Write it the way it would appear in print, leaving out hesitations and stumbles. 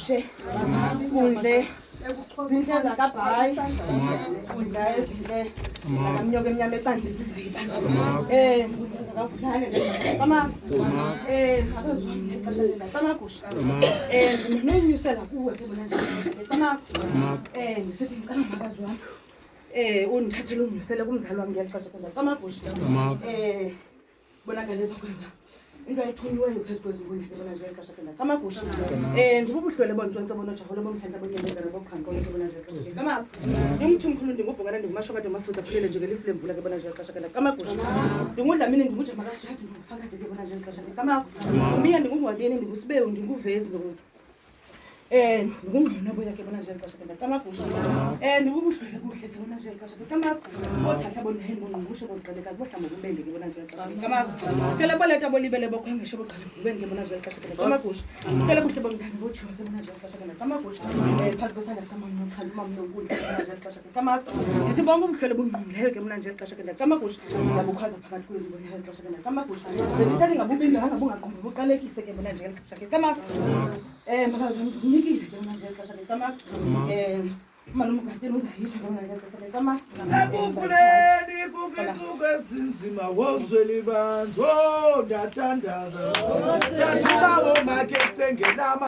Kushe kundle zinhleza kabhayi kundla ezinhle namnyoka emnyama eqandisa iziba zakavulane kama akazwami ixesha lena kamagusha nenyusela kuwe ke bona nje kama ngisithi ngicela makazi wami undithathele ungisele kumzali wami ngiyaqasha phela kamagusha bonakala ezokwenza into ayithunyiweyo phezu kwezikudla bona nje ixesha phela kamagusha ndibubuhlwele bonke bona jahole bomhlanhla bonyenzela boqhanqolo ke bona nje ixesha kama ngimthi umkhulu ndingubhongana ndingumashoka ndemafuza phulele nje ngelifule mvula ke bona nje ixesha phela kamagusha ndingudla mina ndinguja makasijadi ngifaka nje ke bona nje ixesha phela kama umiya ndingungwadeni ndingusibewu ndinguvezi ngungqona boya ke bona nje ixesha phela kamagusha ndibubuhlwele kuhle ke bona nje ixesha phela kama bothahla bonheni bongqungushe boziqelekazi bohlamba kubende ke bona nje ixesha kama phela boleta bolibele bokhwangeshe boqala kubende ke bona nje ixesha phela kamagusha phela kuhle bomntana botshiwa ke bona nje ixesha phela kamagusha phakathi kwesandla sikamama nokhanda umama nonkulu ke bona nje ixesha phela kama ndithi bonke ubuhlwele bongqungileyo ke bona nje ixesha phela kamagusha ngabukhaza phakathi kwezi bona nje ixesha phela kamagusha bendithanda ngabubinganga bungaqomba buqalekise ke bona nje ixesha phela kama makazi nikile ke bona nje ixesha phela kama malumkade uzayitsho bona nje ixesha phela kama ekuvuleni kukinsuku ezinzima wozweli banzo ndathandaza yathi lawo makethe ngelama